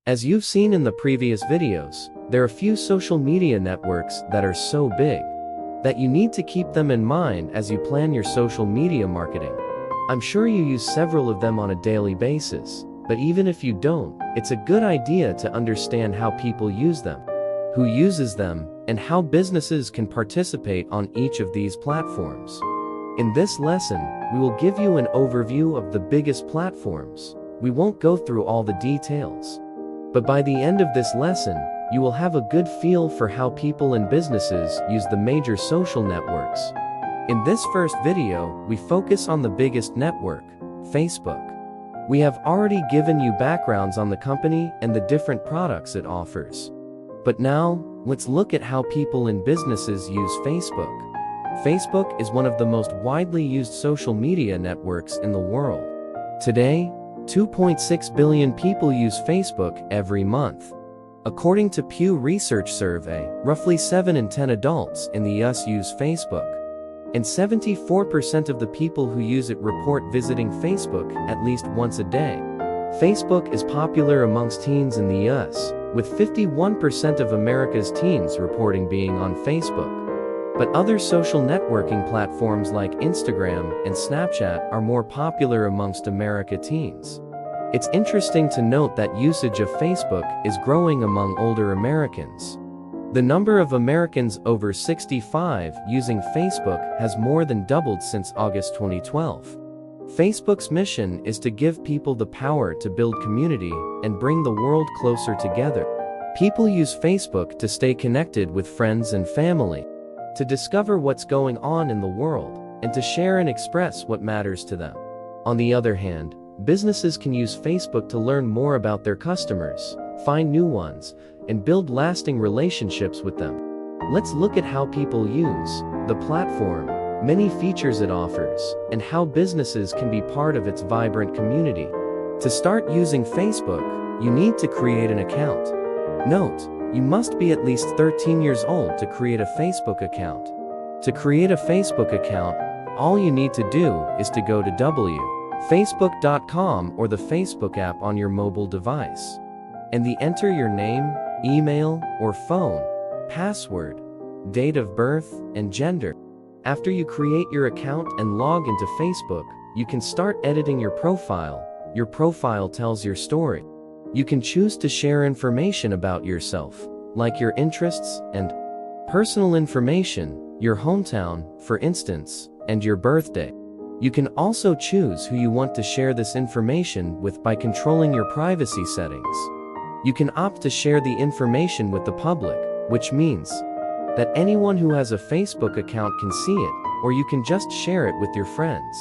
As you've seen in the previous videos, there are few social media networks that are so big that you need to keep them in mind as you plan your social media marketing. I'm sure you use several of them on a daily basis, but even if you don't, it's a good idea to understand how people use them, who uses them, and how businesses can participate on each of these platforms. In this lesson, we will give you an overview of the biggest platforms. We won't go through all the details, but by the end of this lesson, you will have a good feel for how people and businesses use the major social networks. In this first video, we focus on the biggest network, Facebook. We have already given you backgrounds on the company and the different products it offers. But now, let's look at how people and businesses use Facebook. Facebook is one of the most widely used social media networks in the world. Today, 2.6 billion people use Facebook every month. According to Pew Research survey, roughly 7 in 10 adults in the US use Facebook. And 74% of the people who use it report visiting Facebook at least once a day. Facebook is popular amongst teens in the US, with 51% of America's teens reporting being on Facebook. But other social networking platforms like Instagram and Snapchat are more popular amongst America teens. It's interesting to note that usage of Facebook is growing among older Americans. The number of Americans over 65 using Facebook has more than doubled since August 2012. Facebook's mission is to give people the power to build community and bring the world closer together. People use Facebook to stay connected with friends and family, to discover what's going on in the world, and to share and express what matters to them. On the other hand, businesses can use Facebook to learn more about their customers, find new ones, and build lasting relationships with them. Let's look at how people use the platform, many features it offers, and how businesses can be part of its vibrant community. To start using Facebook, you need to create an account. Note, you must be at least 13 years old to create a Facebook account. To create a Facebook account, all you need to do is to go to www.facebook.com or the Facebook app on your mobile device, and enter your name, email or phone, password, date of birth, and gender. After you create your account and log into Facebook, you can start editing your profile. Your profile tells your story. You can choose to share information about yourself, like your interests and personal information, your hometown, for instance, and your birthday. You can also choose who you want to share this information with by controlling your privacy settings. You can opt to share the information with the public, which means that anyone who has a Facebook account can see it, or you can just share it with your friends.